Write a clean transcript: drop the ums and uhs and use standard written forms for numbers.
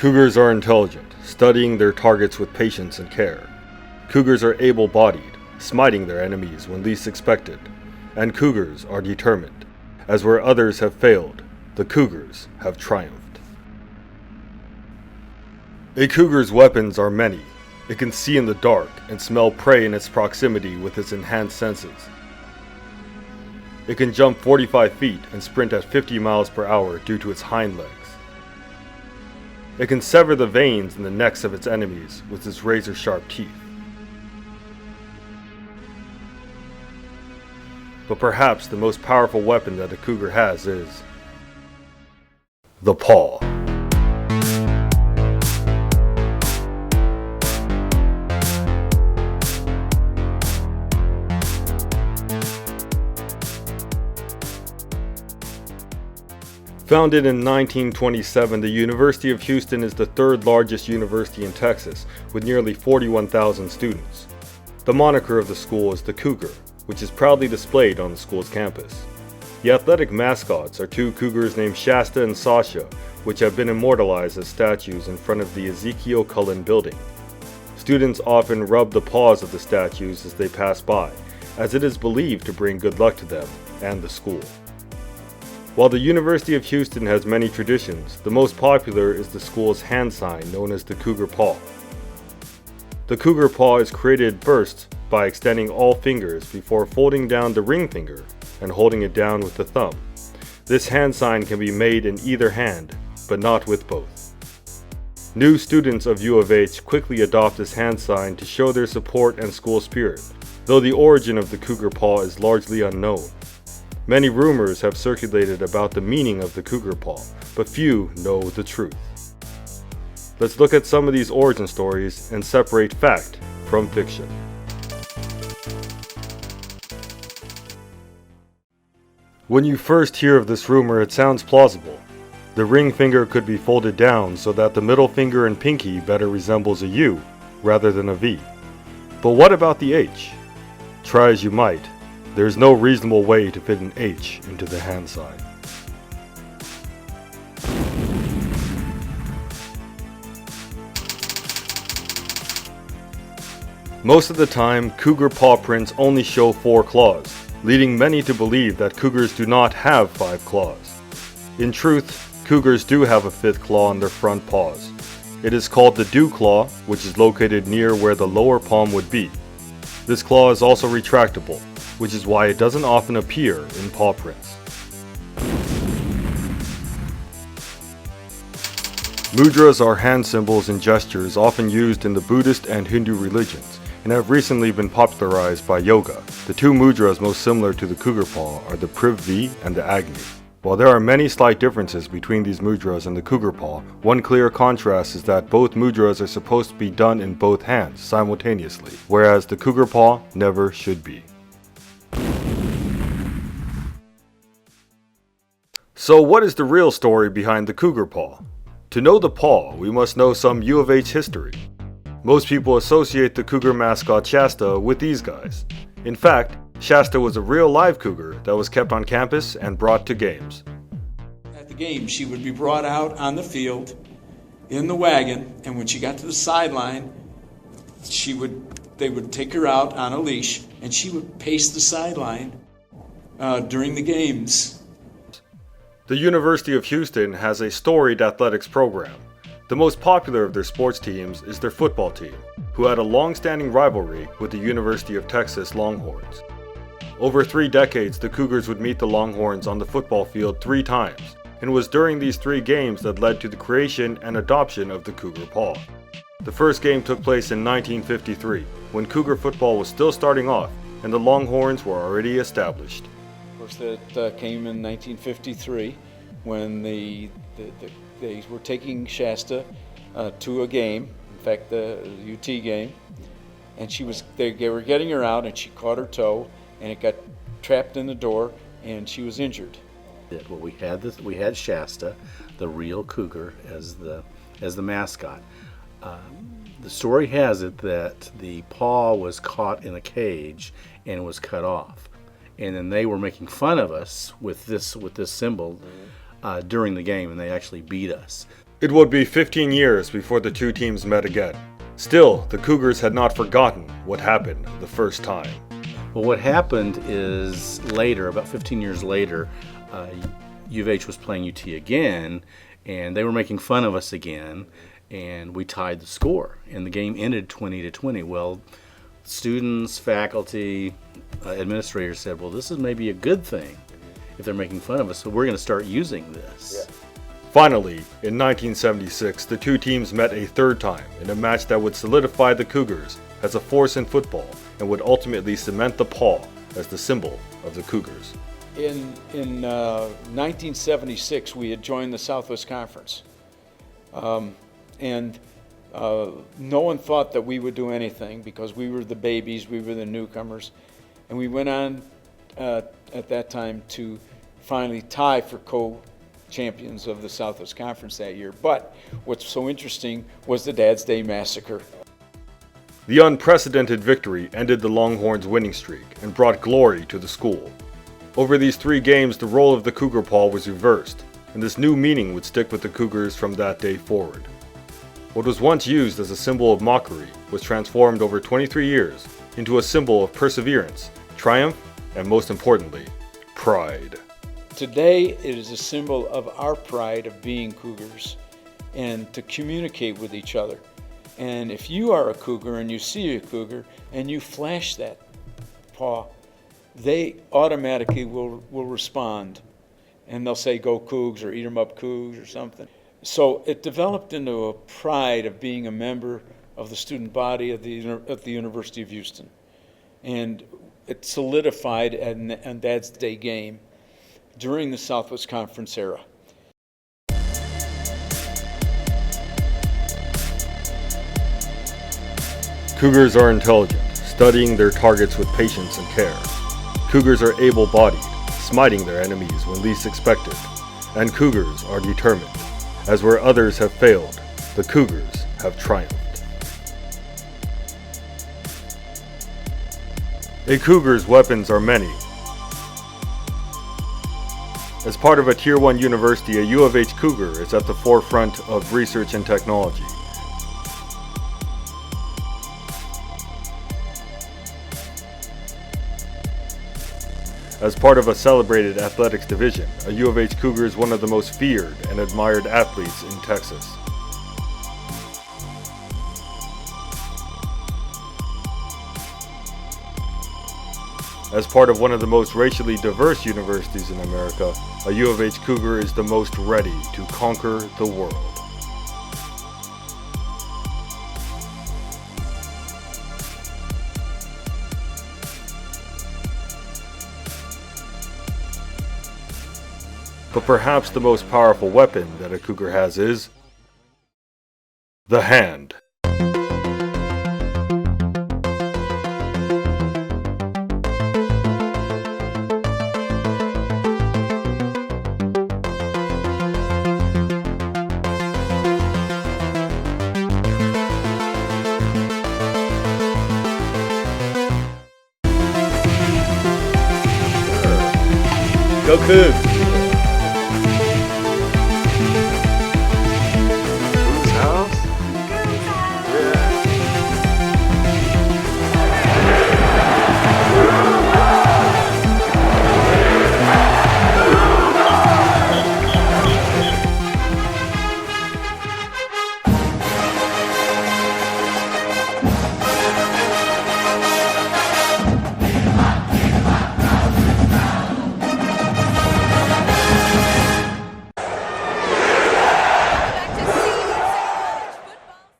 Cougars are intelligent, studying their targets with patience and care. Cougars are able-bodied, smiting their enemies when least expected. And cougars are determined, as where others have failed, the cougars have triumphed. A cougar's weapons are many. It can see in the dark and smell prey in its proximity with its enhanced senses. It can jump 45 feet and sprint at 50 miles per hour due to its hind legs. It can sever the veins in the necks of its enemies with its razor-sharp teeth. But perhaps the most powerful weapon that a cougar has is the paw. Founded in 1927, the University of Houston is the third largest university in Texas, with nearly 41,000 students. The moniker of the school is the Cougar, which is proudly displayed on the school's campus. The athletic mascots are two cougars named Shasta and Sasha, which have been immortalized as statues in front of the Ezekiel Cullen building. Students often rub the paws of the statues as they pass by, as it is believed to bring good luck to them and the school. While the University of Houston has many traditions, the most popular is the school's hand sign known as the Cougar Paw. The Cougar Paw is created first by extending all fingers before folding down the ring finger and holding it down with the thumb. This hand sign can be made in either hand, but not with both. New students of U of H quickly adopt this hand sign to show their support and school spirit, though the origin of the Cougar Paw is largely unknown. Many rumors have circulated about the meaning of the Cougar Paw, but few know the truth. Let's look at some of these origin stories and separate fact from fiction. When you first hear of this rumor, it sounds plausible. The ring finger could be folded down so that the middle finger and pinky better resembles a U rather than a V. But what about the H? Try as you might, there's no reasonable way to fit an H into the hand sign. Most of the time, cougar paw prints only show 4 claws, leading many to believe that cougars do not have 5 claws. In truth, cougars do have a 5th claw on their front paws. It is called the dew claw, which is located near where the lower palm would be. This claw is also retractable, which is why it doesn't often appear in paw prints. Mudras are hand symbols and gestures often used in the Buddhist and Hindu religions, and have recently been popularized by yoga. The 2 mudras most similar to the cougar paw are the Prithvi and the Agni. While there are many slight differences between these mudras and the cougar paw, one clear contrast is that both mudras are supposed to be done in both hands simultaneously, whereas the cougar paw never should be. So what is the real story behind the cougar paw? To know the paw, we must know some U of H history. Most people associate the cougar mascot Shasta with these guys. In fact, Shasta was a real live cougar that was kept on campus and brought to games. At the game, she would be brought out on the field in the wagon, and when she got to the sideline, they would take her out on a leash, and she would pace the sideline during the games. The University of Houston has a storied athletics program. The most popular of their sports teams is their football team, who had a long-standing rivalry with the University of Texas Longhorns. Over 3 decades, the Cougars would meet the Longhorns on the football field 3 times, and it was during these 3 games that led to the creation and adoption of the Cougar Paw. The first game took place in 1953, when Cougar football was still starting off, and the Longhorns were already established. Of course, that came in 1953 when they were taking Shasta to a game, in fact the UT game, and they were getting her out and she caught her toe and it got trapped in the door and she was injured. Well, we had Shasta, the real cougar, as the mascot. The story has it that the paw was caught in a cage and it was cut off. And then they were making fun of us with this symbol during the game, and they actually beat us. It would be 15 years before the two teams met again. Still, the Cougars had not forgotten what happened the first time. Well, what happened is later, about 15 years later, U of H was playing UT again, and they were making fun of us again, and we tied the score, and the game ended 20-20. Well, students, faculty, administrators said, well, this is maybe a good thing if they're making fun of us, so we're going to start using this. Yeah. Finally, in 1976, the two teams met a third time in a match that would solidify the Cougars as a force in football and would ultimately cement the paw as the symbol of the Cougars. In 1976, we had joined the Southwest Conference, and no one thought that we would do anything because we were the babies, we were the newcomers, and we went on at that time to finally tie for co-champions of the Southwest Conference that year. But what's so interesting was the Dad's Day Massacre. The unprecedented victory ended the Longhorns' winning streak and brought glory to the school. Over these 3 games, the role of the Cougar paw was reversed, and this new meaning would stick with the Cougars from that day forward. What was once used as a symbol of mockery was transformed over 23 years into a symbol of perseverance, triumph, and most importantly, pride. Today, it is a symbol of our pride of being Cougars and to communicate with each other. And if you are a Cougar and you see a Cougar and you flash that paw, they automatically will respond, and they'll say, "Go Cougs," or "Eat 'em up Cougs," or something. So it developed into a pride of being a member of the student body of the University of Houston, and it solidified on Dad's Day game during the Southwest Conference era. Cougars are intelligent, studying their targets with patience and care. Cougars are able-bodied, smiting their enemies when least expected. And Cougars are determined. As where others have failed, the Cougars have triumphed. A Cougar's weapons are many. As part of a Tier 1 university, a U of H Cougar is at the forefront of research and technology. As part of a celebrated athletics division, a U of H Cougar is one of the most feared and admired athletes in Texas. As part of one of the most racially diverse universities in America, a U of H Cougar is the most ready to conquer the world. But perhaps the most powerful weapon that a Cougar has is the hand. Go Cougs!